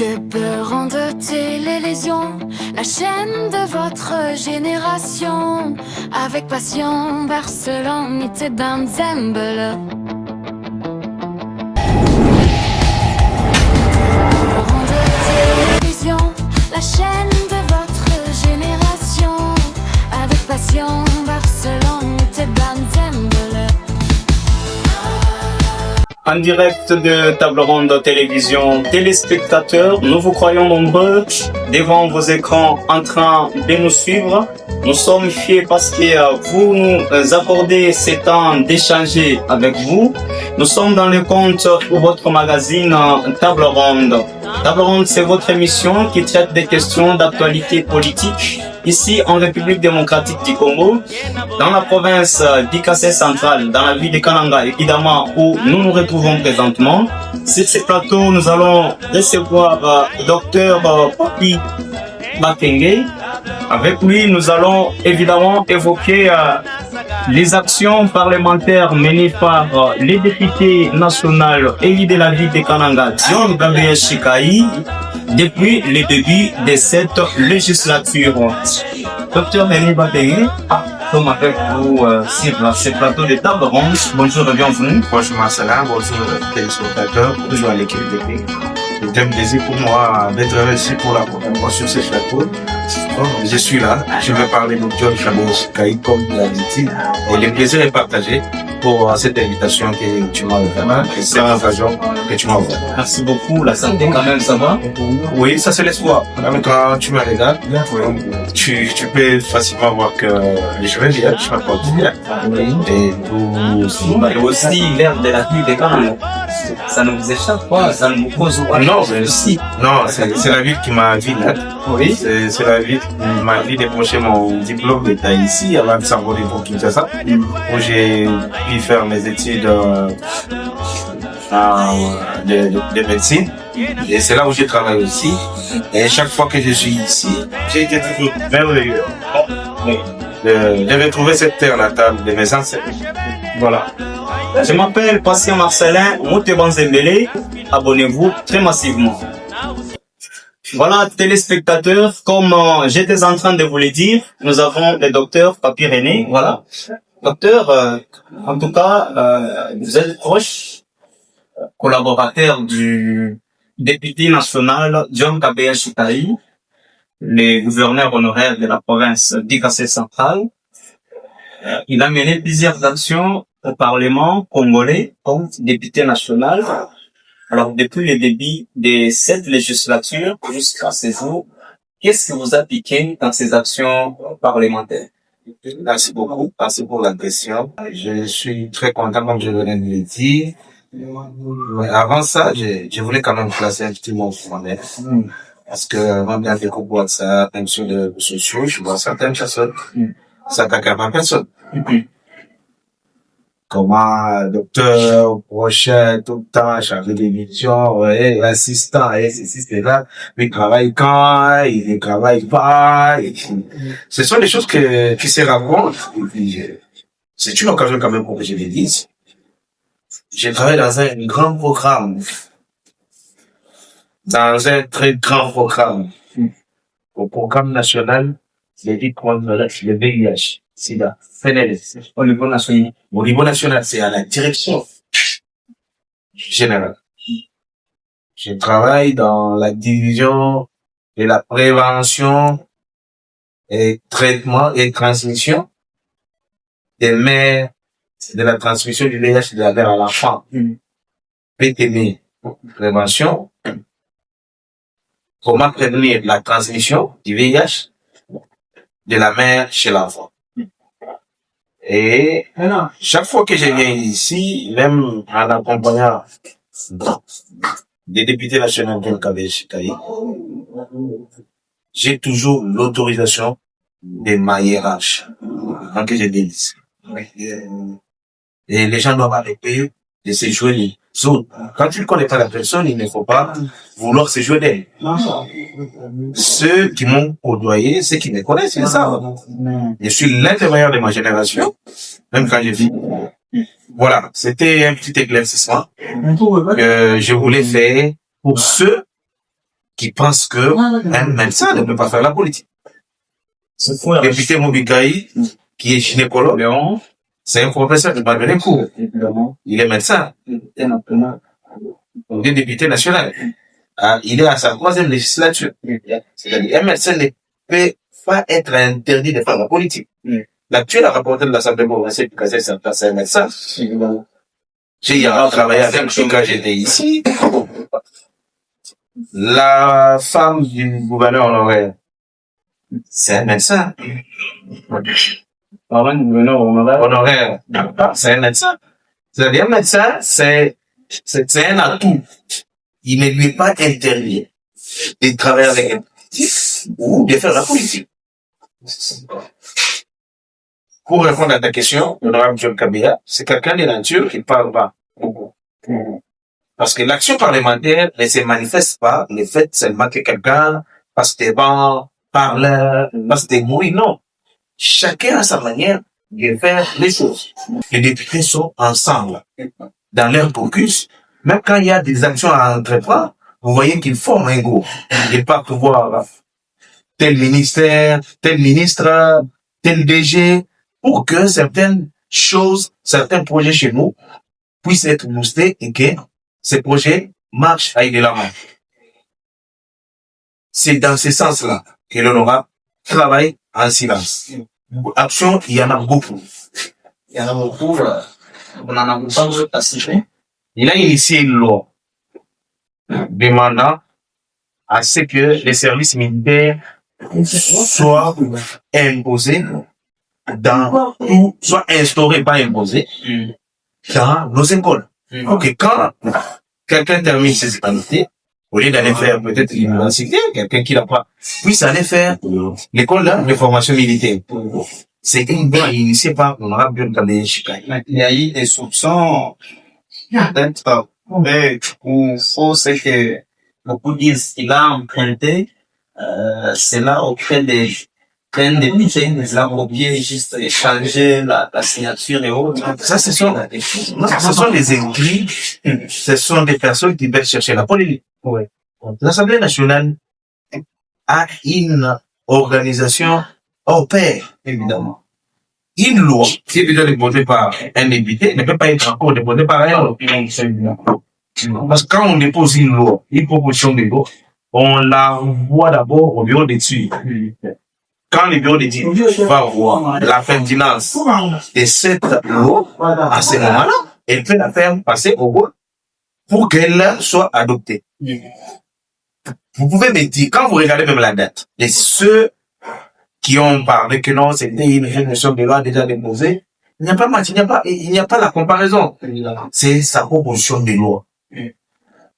Biberon de télévision, la chaîne de votre génération. Avec passion, Barcelone était dans Zembele. Biberon de télévision, la chaîne de votre génération. Avec passion, Barcelone était dans Zembele. En direct de Table Ronde Télévision, téléspectateurs, nous vous croyons nombreux devant vos écrans en train de nous suivre. Nous sommes fiers parce que vous nous accordez ce temps d'échanger avec vous. Nous sommes dans le compte pour votre magazine Table Ronde. Table Ronde, c'est votre émission qui traite des questions d'actualité politique ici en République démocratique du Congo, dans la province d'Ikassé centrale, dans la ville de Kananga, évidemment, où nous nous retrouvons présentement. Sur ce plateau, nous allons recevoir Dr Papi Bakenge. Avec lui, nous allons évidemment évoquer les actions parlementaires menées par les députés nationaux élus de la ville de Kananga, John Gabriel Chikai, depuis le début de cette législature. Docteur Denis Bakenge, nous avec vous sur ce plateau de Table Ronde. Bonjour et bienvenue. Bonjour Marcela, bonjour téléspectateurs, bonjour à l'équipe de pays. C'est un plaisir pour moi d'être ici pour la première fois sur ce plateau. Je suis là, je vais parler de John Gabriel Chikai comme il a dit. Et le plaisir est partagé pour cette invitation que tu m'as offerte et cette occasion que tu m'as offerte. Merci beaucoup. La santé quand même, ça va? Oui, ça c'est l'espoir. Même quand tu me regardes, tu peux facilement voir que je vais bien, je m'apporte bien. Et tout aussi l'air de la ville de Kananga. Ça ne vous échappe pas, ça ne vous pose pas. Non, c'est la ville qui m'a vu là. Oui. C'est la ville qui m'a vu décrocher mon diplôme d'État ici avant de s'envoler pour Kinshasa, où j'ai pu faire mes études de médecine. Et c'est là où je travaille aussi. Et chaque fois que je suis ici, j'ai été toujours merveilleux de retrouver cette terre natale de mes ancêtres. Voilà. Je m'appelle Patient Marcelin Mouteban Zembele. Abonnez-vous très massivement. Voilà, téléspectateurs, comme j'étais en train de vous le dire, nous avons le docteur Papi René. Voilà. Docteur, en tout cas, vous êtes proche, collaborateur du député national John Gabriel Chikai, le gouverneur honoraire de la province d'Ikassé centrale. Il a mené plusieurs actions au Parlement congolais comme député national. Alors, depuis le début de cette législature jusqu'à ce jour, qu'est-ce que vous appliquez dans ces actions parlementaires? Merci beaucoup, merci pour la question. Je suis très content, comme je venais de le dire. Mais avant ça, je voulais quand même placer un petit mot formel. Parce que avant bien de voir ça, même sur les réseaux sociaux, je vois certaines personnes s'attaquent à ma personne. Comment, docteur, prochain, tout le temps, chargé d'émission, ouais, assistant, et ceci, c'est là, mais il travaille quand, il ne travaille pas, ce sont des choses qui se racontent, et puis, c'est une occasion quand même pour que je le dise. J'ai travaillé dans un grand programme, dans un très grand programme, au programme national, de lutte contre le VIH. SIDA, FNL, au niveau national. Au niveau national, c'est à la direction générale. Je travaille dans la division de la prévention et traitement et transmission des mères, de la transmission du VIH de la mère à l'enfant. PTM, prévention. Comment prévenir la transmission du VIH de la mère chez l'enfant. Et chaque fois que je viens ici, même en accompagnant des députés nationaux de Gabriel Chikai, j'ai toujours l'autorisation de ma hiérarchie. Donc je dis, et les gens doivent arrêter de se jouer les autres. Quand tu ne connais pas la personne, il ne faut pas vouloir se jouer d'elle. Ceux qui m'ont côtoyé, ceux qui me connaissent, c'est ça. Je suis l'un des meilleurs de ma génération, même quand je vis. Voilà, c'était un petit éclaircissement que je voulais faire pour ceux qui pense que un médecin ne peut pas faire la politique. C'est fou, là. Député Mobikaï, qui est gynécologue, Léon, c'est un professeur qui m'a donné cours. évidemment, Il est médecin. était maintenant. Il est député national. Il est à sa 3e législature. C'est-à-dire, un médecin ne peut pas être interdit de faire la politique. L'actuel rapporteur de l'Assemblée provinciale du Kassai, c'est un médecin. Évidemment. J'ai travaillé avec lui quand j'étais ici. La femme du gouverneur honoraire, c'est un médecin. Parlant du gouverneur Honoraire, c'est un médecin. C'est-à-dire, un médecin, c'est un atout. Il ne lui est pas interdit de travailler avec un politique ou de faire la politique. Pour répondre à ta question, l'honorable John Kabila, c'est quelqu'un de nature qui parle pas beaucoup. Parce que l'action parlementaire ne se manifeste pas le fait seulement que quelqu'un passe des bancs, parle, passe des bruits, non. Chacun a sa manière de faire les choses. Les députés sont ensemble dans leur caucus. Même quand il y a des actions à entreprendre, vous voyez qu'ils forment un groupe. Ils partent voir tel ministère, tel ministre, tel DG, pour que certaines choses, certains projets chez nous puissent être boostés et que ces projets marchent avec de l'avant. C'est dans ce sens-là que l'honorable travaille en silence. Action, il y en a beaucoup. Il y en a beaucoup, on en a beaucoup à citer. Il a initié une loi demandant à ce que les services militaires soient imposés dans tout, soient instaurés, pas imposés, dans nos écoles. Ok, quand quelqu'un termine ses études, au lieu d'aller faire peut-être l'université, quelqu'un qui n'a pas, puisse aller faire l'école de formation militaire. C'est une loi initiée par l'honorable John Kabila Chikai. Il y a eu des soupçons d'être vrai ou faux, c'est que beaucoup disent qu'il a emprunté cela auprès des députés, il a copié, juste échangé la signature et autres. Ça, ce sont des écrits, ce sont des personnes qui veulent chercher la politique. Oui. L'Assemblée nationale a une organisation au pair, Évidemment. une loi qui est déjà déposée par un député ne peut pas être encore déposée par un autre. Parce que quand on dépose une loi, une proposition de loi, on l'envoie d'abord au bureau d'études. Quand le bureau d'études va voir la pertinence de cette loi, à ce moment-là, elle peut la faire passer au vote pour qu'elle soit adoptée. Vous pouvez me dire, quand vous regardez même la date, et ceux qui ont parlé que non, c'était une résolution de loi déjà déposée, il n'y a pas match, il n'y a pas la comparaison. C'est sa proposition de loi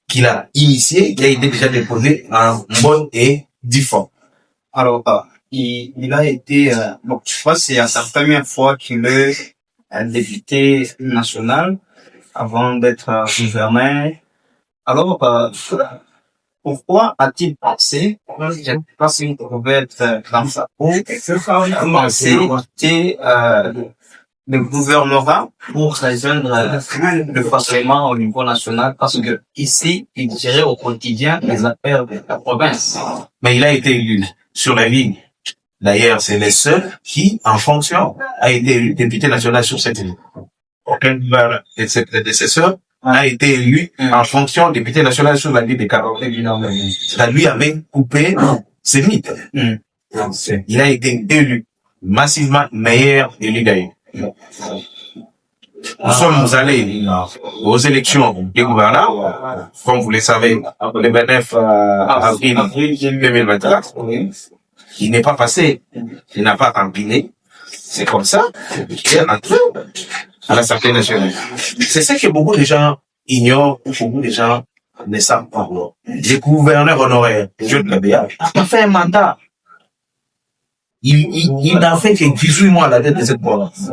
qu'il a initiée, qui a été déjà déposée en bonne et due forme. Alors, il a été, donc je crois que c'est sa première fois qu'il est un député national avant d'être gouverneur. Alors, pourquoi a-t-il pensé, je ne sais pas s'il pouvait être dans sa peau, commencer le gouvernorat pour rejoindre le fonctionnement au niveau national, parce que ici, il gérait au quotidien les affaires de la province. Mais il a été élu sur la ligne. D'ailleurs, c'est le seul qui, en fonction, a été élu député national sur cette ligne. Aucun de ses prédécesseurs a été élu en fonction député national sur la ligne des 40. Ça lui avait coupé ses mythes. Il a été élu massivement meilleur élu d'ailleurs. Nous sommes allés aux élections des gouverneurs, comme vous le savez, le 29 avril 2024. Il n'est pas passé, il n'a pas rempli. C'est comme ça qu'il est entré à l'Assemblée nationale. C'est ce que beaucoup de gens ignorent, ou beaucoup de gens ne savent pas. Le gouverneur honoraire, John Kabila, a pas fait un mandat. Il n'a fait que 18 mois à la tête de cette province.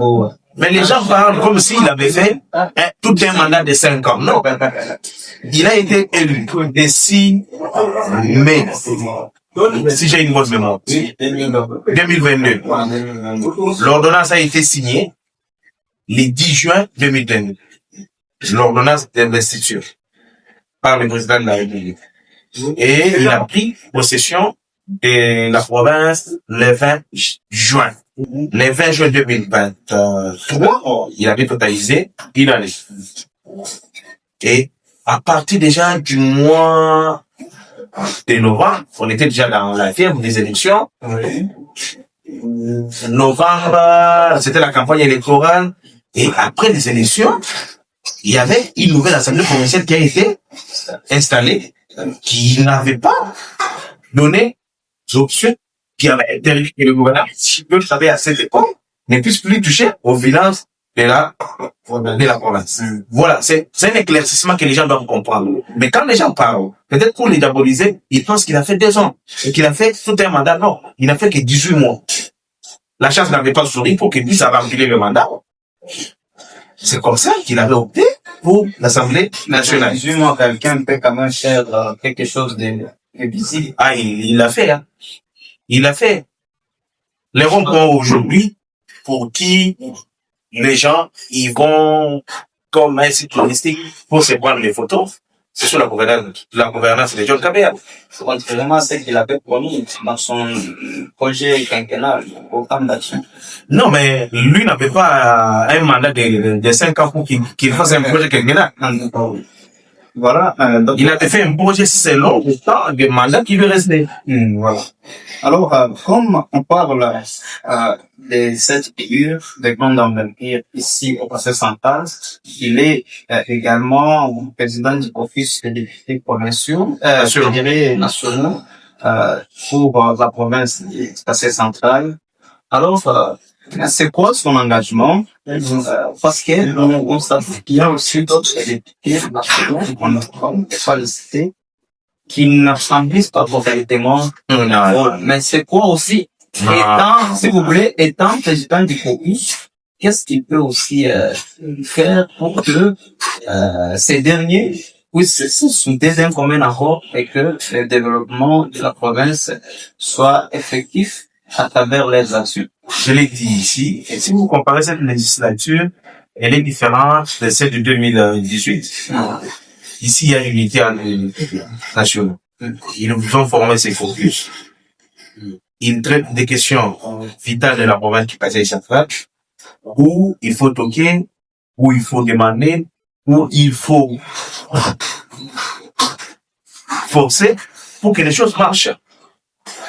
Mais les gens parlent comme s'il avait fait tout un mandat de 5 ans. Non. Il a été élu le 6 mai, si j'ai une bonne mémoire, 2022. L'ordonnance a été signée le 10 juin 2022. L'ordonnance d'investiture par le président de la République. et il a pris possession de la province le 20 juin. Le 20 juin 2023, il avait totalisé une année. Et à partir déjà du mois de novembre, on était déjà dans la fièvre des élections. Novembre, c'était la campagne électorale. Et après les élections, il y avait une nouvelle assemblée provinciale qui a été installée, qui n'avait pas donné d'options, qui avait interdit que le gouvernement, si peu savait à cette époque, ne puisse plus toucher aux finances de la province. Voilà, c'est un éclaircissement que les gens doivent comprendre. Mais quand les gens parlent, peut-être pour les diaboliser, ils pensent qu'il a fait 2 ans, et qu'il a fait tout un mandat. Non, il n'a fait que 18 mois. La chance n'avait pas souri pour qu'il puisse remplir le mandat. C'est comme ça qu'il avait opté pour l'Assemblée nationale. 18 mois, quelqu'un peut quand même faire quelque chose de visible. Ah, il l'a fait, hein. Il l'a fait. Les ronds-points aujourd'hui, pour qui les gens, ils vont comme un site touristique pour se prendre des photos, c'est sur la gouvernance de John Kabea. Contrairement à ce qu'il avait promis dans son projet quinquennal au camp d'action. Non, mais lui n'avait pas un mandat de 5 ans pour qu'il fasse un projet quinquennal. Voilà. Donc, il avait fait un projet selon le temps de mandat qui lui restait. Voilà. Alors, comme on parle de cette figure de grande envergure ici au Conseil central, il est également président du office des députés provinciaux, je dirais nationaux, pour la province du Conseil central. Alors, c'est quoi son engagement? Parce que on constate qu'il y a aussi d'autres députés nationaux qu'on ne pas le citer, qui n'assemblisent pas véritablement. Mais c'est quoi aussi? Étant, si vous voulez, étant président du caucus, qu'est-ce qu'il peut aussi faire pour que ces derniers puissent se souder d'un commun accord et que le développement de la province soit effectif à travers les actions? Je l'ai dit ici, et si vous comparez cette législature, elle est différente de celle de 2018. Ici, il y a une unité nationale. Ils ont formé ces caucus. Ils traitent des questions vitales de la province du Conseil central, où il faut toquer, où il faut demander, où il faut forcer pour que les choses marchent.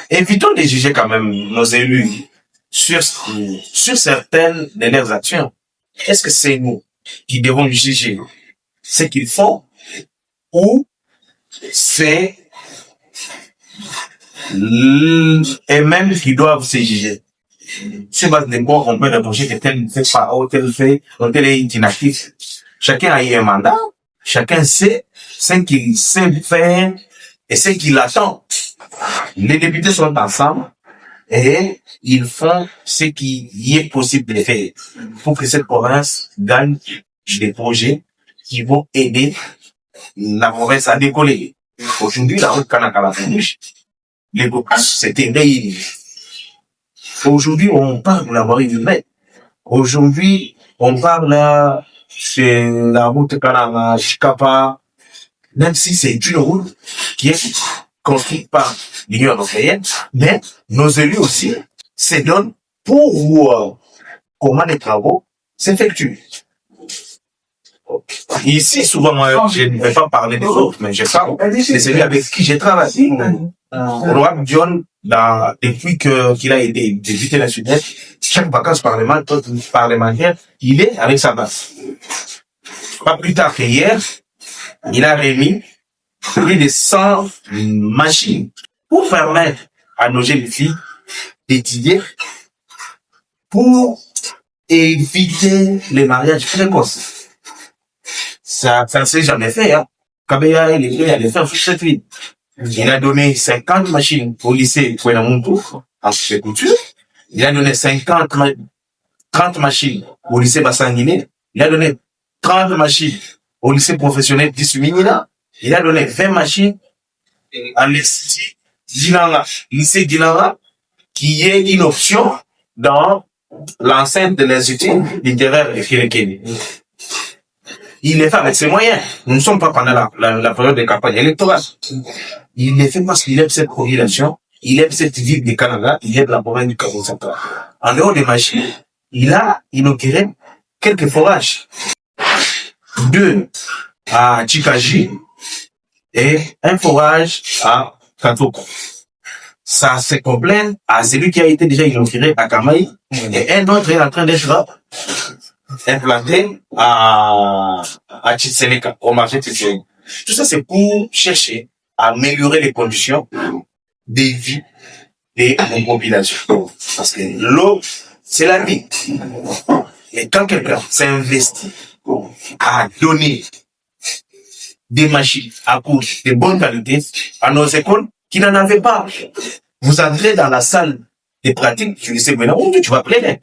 Évitons de juger quand même nos élus sur certaines de leurs actions. Est-ce que c'est nous qui devons juger ce qu'ils font ou c'est eux-mêmes qui doivent se juger? C'est pas de quoi on peut reprocher que tel fait pas ou tel fait, ou tel est inactif. Chacun a eu un mandat, chacun sait ce qu'il sait faire et ce qu'il attend. Les députés sont ensemble et ils font ce qu'il y est possible de faire pour que cette province gagne des projets qui vont aider la province à décoller. Aujourd'hui, la route Kanakala, les caucus s'étaient réunis. Aujourd'hui, on parle de la voirie humaine. Aujourd'hui, on parle de la route Kanaka, Chikapa, même si c'est une route qui est construite par l'Union européenne, mais nos élus aussi se donnent pour voir comment les travaux s'effectuent. Ici, souvent, moi, je ne vais pas parler des autres, mais je parle des élus avec qui j'ai travaillé. Roi Dion, depuis qu'il a été député national, chaque vacances parlementaire, il est avec sa base. Pas plus tard qu'hier, il a remis plus de 100 machines pour permettre à nos jeunes filles d'étudier pour éviter les mariages précoces. Ça s'est jamais fait, hein. Kabea, il a fait sur cette ville. Il a donné 50 machines au lycée Kouenamuntu, en couture. Il a donné 30 machines au lycée Bassanguiné. Il a donné 30 machines au lycée professionnel d'Issuminina. Il a donné 20 machines à l'Institut Dilanga, lycée Dilanga, qui est une option dans l'enceinte de l'Institut littéraire de Kirekeni. Il les fait avec ses moyens. Nous ne sommes pas pendant la période de campagne électorale. Il les fait parce qu'il aime cette population, il aime cette ville du Canada, il aime la province du Cameroun central. En dehors des machines, il a inauguré quelques forages. 2 à Chikaji et un forage à Katoko. Ça se complète à celui qui a été déjà inauguré à Kamaï et un autre est en train d'être implanté à Tchitseleka, au marché Tchitseleka. Tout ça, c'est pour chercher à améliorer les conditions de vie des populations. Parce que l'eau, c'est la vie. Et quand quelqu'un s'investit à donner des machines à coût de bonne qualité à nos écoles qui n'en avaient pas. Vous entrez dans la salle des pratiques, tu sais maintenant, tu vas plaindre.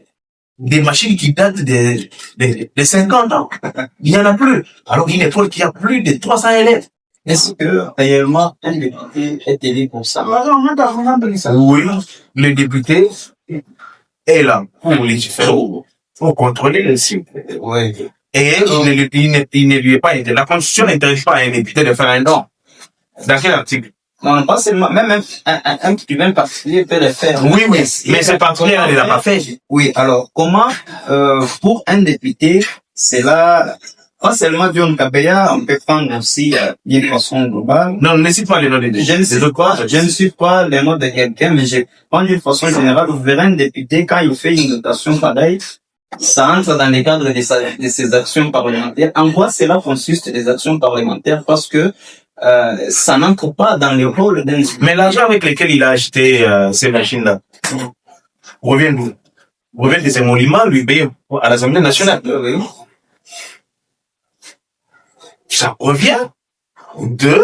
Des machines qui datent de 50 ans. Il n'y en a plus. Alors, une école qui a plus de 300 élèves. Est-ce que réellement un député est élu pour ça? Oui, le député est là pour légiférer, pour contrôler le site. Oui. Et il ne lui est pas interdit. La Constitution n'interdit pas à un député de faire un don. Dans quel article? Non, pas seulement, même un même particulier peut le faire. Oui, mais ce particulier ne l'a pas fait. Oui, alors, comment, pour un député, c'est là, pas seulement John Kabeya, on peut prendre aussi, d'une façon globale. Non, ne cite pas les noms des députés. Je ne suis pas les noms de quelqu'un, mais je prends d'une façon générale, vous verrez un député, quand il fait une notation pareille, ça entre dans les cadres de ses actions parlementaires. En quoi cela consiste des actions parlementaires? Parce que ça n'entre pas dans le rôle d'un... Mais l'argent avec lequel il a acheté ces machines-là revient d'où? Revient de ses monuments lui payés à l'Assemblée nationale. Ça revient de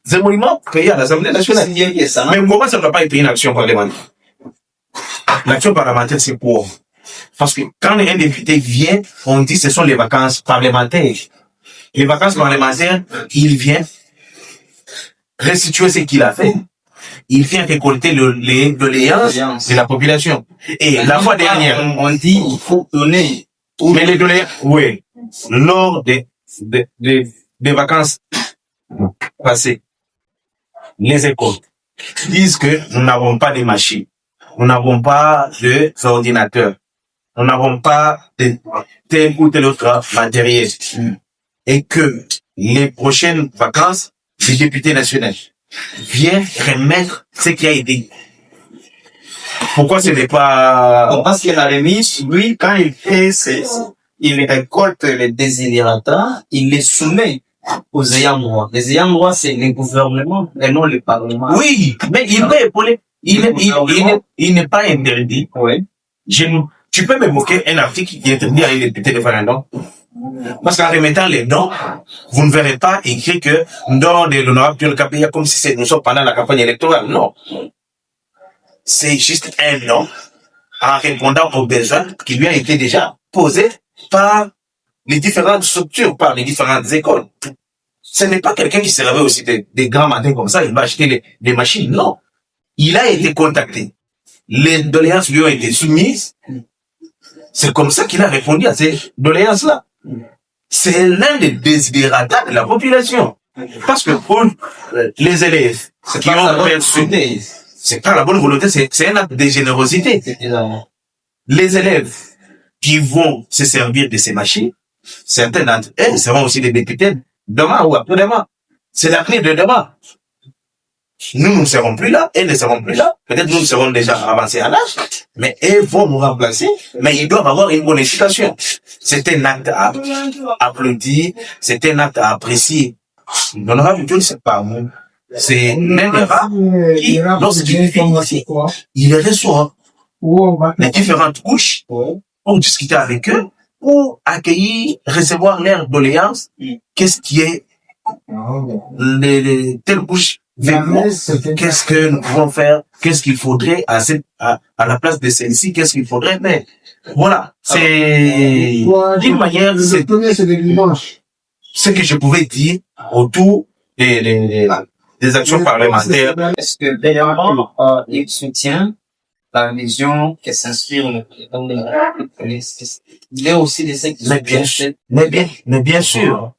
ces monuments payés à l'Assemblée nationale. Mais comment ça ne doit pas être une action parlementaire? L'action parlementaire, c'est pour... Parce que quand un député vient, on dit que ce sont les vacances parlementaires. Les vacances parlementaires, il vient restituer ce qu'il a fait. Il vient récolter les doléances de la population. Et la fois dernière, on dit il faut donner. Mais les doléances, oui, lors des vacances passées, les écoles disent que nous n'avons pas de machines, nous n'avons pas d'ordinateurs, nous n'avons pas de tel ou tel autre matériel. Et que les prochaines vacances, les députés nationaux viennent remettre ce qui a été. Pourquoi ce n'est pas... Parce que la remise, lui, quand il fait il récolte les désidérata, il les soumet aux ayants droit. Les ayants droit, c'est le gouvernement et non le parlement. Oui, mais il peut épauler. Il n'est pas interdit. Oui. Tu peux me moquer un article qui interdit à un député de faire un don. Parce qu'en remettant les dons, vous ne verrez pas écrit que don de l'honorable John Kabeya comme si nous sommes pendant la campagne électorale. Non. C'est juste un don en répondant aux besoins qui lui a été déjà posés par les différentes structures, par les différentes écoles. Ce n'est pas quelqu'un qui se réveille aussi des grands matins comme ça, il va acheter des machines. Non. Il a été contacté. Les doléances lui ont été soumises. C'est comme ça qu'il a répondu à ces doléances-là. C'est l'un des désidératas de la population. Parce que pour les élèves qui ont perçu, c'est pas la bonne volonté, c'est un acte de générosité. Les élèves qui vont se servir de ces machines, certains d'entre eux seront aussi des députés demain ou après-demain. C'est l'avenir de demain. Nous ne serons plus là, elles ne seront plus là. Peut-être nous serons déjà avancés en âge, mais elles vont nous remplacer, mais ils doivent avoir une bonne éducation. C'est un acte à applaudir, c'est un acte à apprécier. L'honorable John, c'est pas moi. C'est l'un des rares qui, lorsqu'il vient ici, il reçoit les différentes couches pour discuter avec eux, pour accueillir, recevoir leurs doléances. Qu'est-ce qui est telle couche qu'est-ce que nous pouvons faire? Qu'est-ce qu'il faudrait à la place de celle-ci? Qu'est-ce qu'il faudrait? Mais voilà, c'est d'une manière, c'est ce que je pouvais dire autour des actions parlementaires. Est-ce que dernièrement, il soutient la vision qui s'inspire le président de la République? Il y a aussi des sectes Mais bien sûr,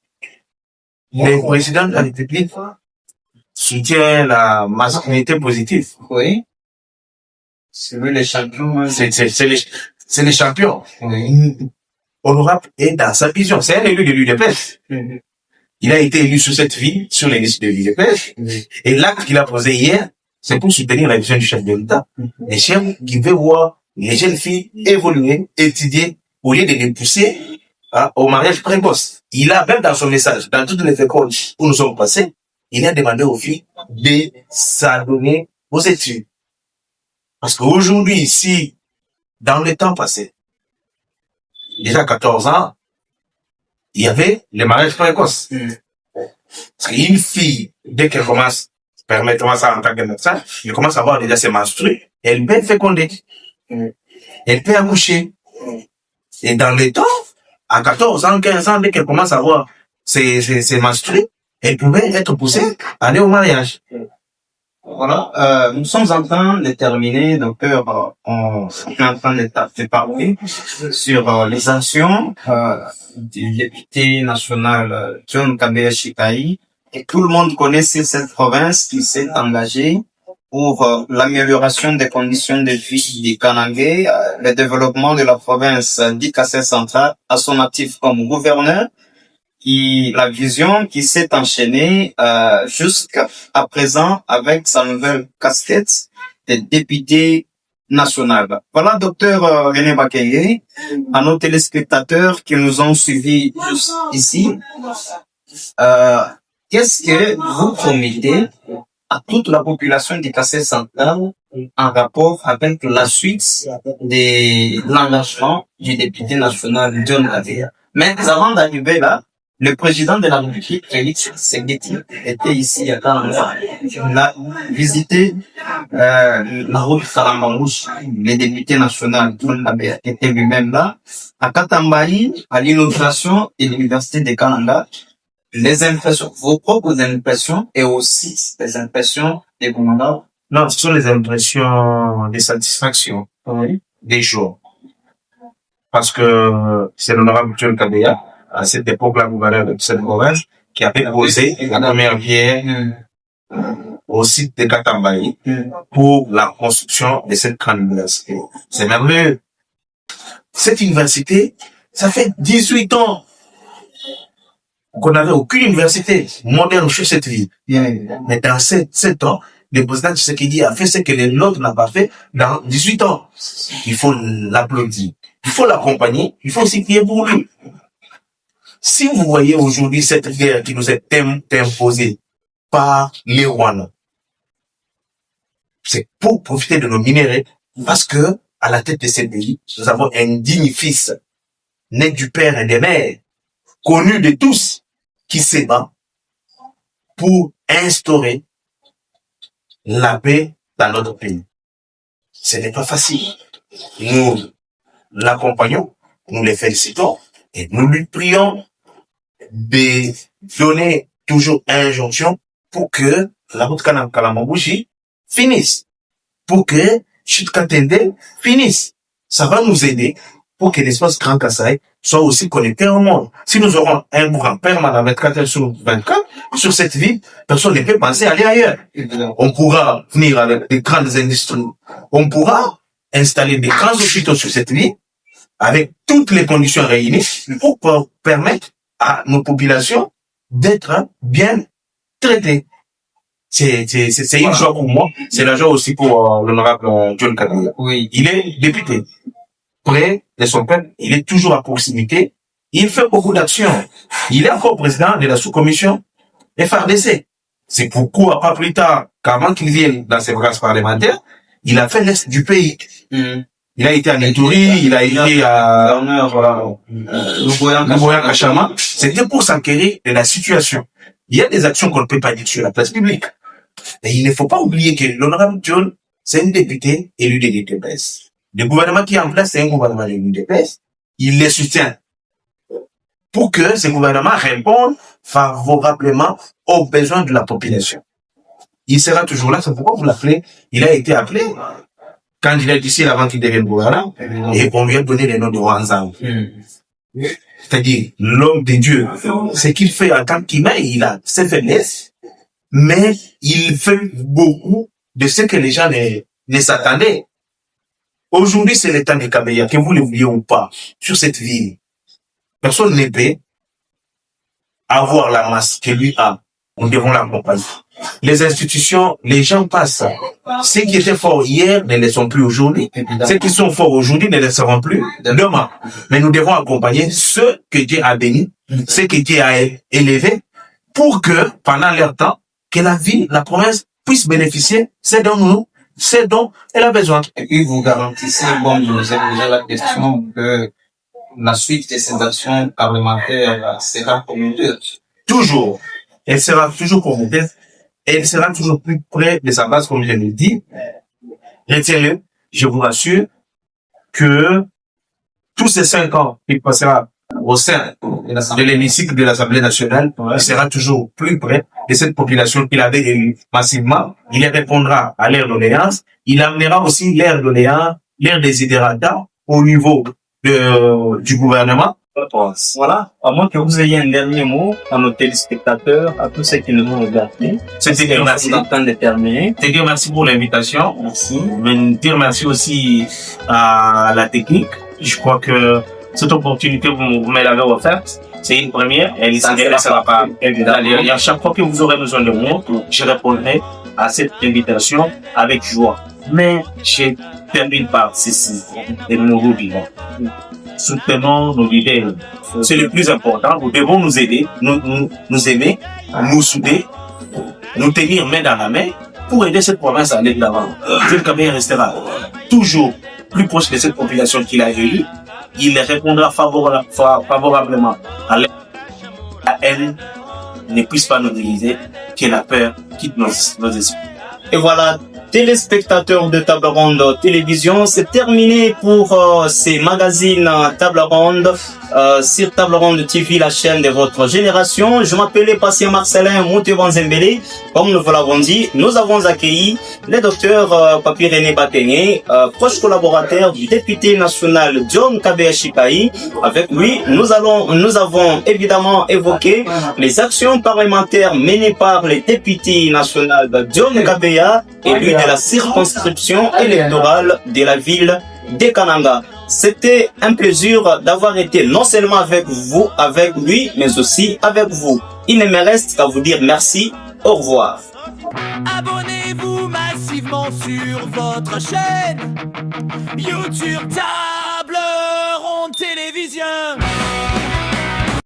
Le président de la République soutient la masculinité positive. Oui. C'est lui le champion. Hein. C'est les champions. Honorable est dans sa vision. C'est un élu de l'UDPS. Il a été élu sur cette ville, sur les listes de l'UDPS. Et l'acte qu'il a posé hier, c'est pour soutenir la vision du chef de l'État. Les chefs qui veulent voir les jeunes filles évoluer, étudier, au lieu de les pousser au mariage précoce. Il a, même dans son message, dans toutes les écoles où nous sommes passés, il a demandé aux filles de s'adonner aux études. Parce qu'aujourd'hui, ici, dans le temps passé, déjà 14 ans, il y avait le mariage précoce. Parce qu'une fille, dès qu'elle commence, permettez-moi ça en tant que médecin, elle commence à avoir déjà ses menstrues, elle peut féconder. Elle peut accoucher. Et dans le temps, à 14 ans, 15 ans, dès qu'elle commence à avoir ses menstrues, elle pouvait être poussée à aller au mariage. Voilà, nous sommes en train de terminer, docteur, on est en train de parler sur les actions du député national John Kabea Chikai. Et tout le monde connaît cette province qui s'est engagée pour l'amélioration des conditions de vie des Kanangais, le développement de la province d'Ikassai central à son actif comme gouverneur. Et la vision qui s'est enchaînée jusqu'à présent avec sa nouvelle casquette de député national. Voilà, docteur René Bakeye, à nos téléspectateurs qui nous ont suivis juste ici. Qu'est-ce que vous promettez à toute la population du Kassai central en rapport avec la suite de l'engagement du député national John Kabea? Mais avant d'arriver là, le président de la République, Félix Tshisekedi, était ici à Kananga. Il a visité la route Kalambangouche, le député national John Kabea était lui-même là. À Katambayi, à l'inauguration de l'université de Kananga, les impressions, vos propres impressions et aussi les impressions des commandants. Non, ce sont les impressions de satisfaction des jours. Parce que c'est l'honorable John Kabea, à cette époque-là, gouverneur de cette province, qui avait posé la première pierre au site de Katambayi pour la construction de cette grande université. C'est merveilleux. Cette université, ça fait 18 ans qu'on n'avait aucune université moderne sur cette ville. Mais dans 7 ans, le président Tshisekedi a fait ce que l'autre n'a pas fait dans 18 ans. Il faut l'applaudir. Il faut l'accompagner. Il faut aussi prier pour lui. Si vous voyez aujourd'hui cette guerre qui nous est imposée par les Rwandais, c'est pour profiter de nos minéraux, parce que, à la tête de ce pays, nous avons un digne fils, né du père et des mères, connu de tous, qui se bat pour instaurer la paix dans notre pays. Ce n'est pas facile. Nous l'accompagnons, nous les félicitons, et nous lui prions de donner toujours injonction pour que la route Kalambangouchi finisse, pour que Chute Katende finisse. Ça va nous aider pour que l'espace Grand Kassai soit aussi connecté au monde. Si nous aurons un courant permanent 24 heures sur 24 sur cette ville, personne ne peut penser à aller ailleurs. On pourra venir avec des grandes industries. On pourra installer des grands hôpitaux sur cette ville avec toutes les conditions réunies pour permettre à nos populations d'être bien traitées. C'est une joie pour moi. C'est la joie aussi pour l'honorable John Kabea. Oui. Il est député. Près de son peuple, il est toujours à proximité. Il fait beaucoup d'actions. Il est encore président de la sous-commission FRDC. C'est pourquoi, pas plus tard, qu'avant qu'il vienne dans ses vacances parlementaires, il a fait l'est du pays. Il a été à Ituri, il a été à Luboya Kachama. C'était pour s'enquérir de la situation. Il y a des actions qu'on ne peut pas dire sur la place publique. Et il ne faut pas oublier que l'honorable John, c'est un député élu de l'UDPS. Le gouvernement qui est en place, c'est un gouvernement de l'UDPS. Il les soutient pour que ce gouvernement réponde favorablement aux besoins de la population. Il sera toujours là, c'est pourquoi vous l'appelez. Il a été appelé candidat d'ici avant qu'il devienne gouverneur, et on lui a donné le nom de Wanzang. c'est-à-dire l'homme de Dieu, ce qu'il fait en tant qu'humain, il a ses faiblesses, mais il fait beaucoup de ce que les gens ne s'attendaient. Aujourd'hui, c'est le temps de Kabeya, que vous le vouliez ou pas, sur cette ville. Personne ne peut avoir la masse que lui a. Nous devons l'accompagner. Les institutions, les gens passent. Ceux qui étaient forts hier ne le sont plus aujourd'hui. Ceux qui sont forts aujourd'hui ne le seront plus demain. Mais nous devons accompagner ceux que Dieu a bénis, ceux que Dieu a élevés, pour que, pendant leur temps, que la ville, la province, puisse bénéficier, c'est dont elle a besoin. Et puis vous garantissez, bon, vous avez déjà la question que la suite de ces actions parlementaires sera communautaire. Toujours. Elle sera toujours communautaire. Et elle sera toujours plus près de sa base, comme je l'ai dit. Retenez-le, je vous rassure, que tous ces 5 ans qu'il passera au sein de l'hémicycle de l'Assemblée nationale, il sera toujours plus près de cette population qu'il avait élue massivement. Il y répondra à leurs doléances. Il amènera aussi leurs doléances, leurs désidérata au niveau du gouvernement. Voilà, à moins que vous ayez un dernier mot à nos téléspectateurs, à tous ceux qui nous ont regardés. C'est te dire merci. De terminer. Te dire merci pour l'invitation. Merci. Mais dire merci aussi à la technique. Je crois que cette opportunité, vous me l'avez offerte. C'est une première. Elle ne sera pas évidente. Et à chaque fois que vous aurez besoin de moi, je répondrai à cette invitation avec joie. Mais je termine par ceci, les nouveaux vivants. Soutenons nos leaders. C'est le plus important. Nous devons nous aider, nous aimer, nous souder, nous tenir main dans la main pour aider cette province à aller de l'avant. Jules Kabeya restera toujours plus proche de cette population qu'il a élue. Il répondra favorablement à l'aide. La haine ne puisse pas nous diviser, que la peur quitte nos esprits. Et voilà, téléspectateurs de Table Ronde Télévision, c'est terminé pour ces magazines Table Ronde sur Table Ronde TV, la chaîne de votre génération. Je m'appelais Patient Marcelin Moutouban-Zembele. Comme nous vous l'avons dit, nous avons accueilli le docteur Papi René Batené, proche collaborateur du député national John Kabeya Chipayi. Avec lui, nous avons évidemment évoqué les actions parlementaires menées par les députés nationaux John Kabeya, élu de la circonscription électorale de la ville de Kananga. C'était un plaisir d'avoir été non seulement avec vous, avec lui, mais aussi avec vous. Il ne me reste qu'à vous dire merci. Au revoir. Abonnez-vous massivement sur votre chaîne YouTube Table Ronde Télévision.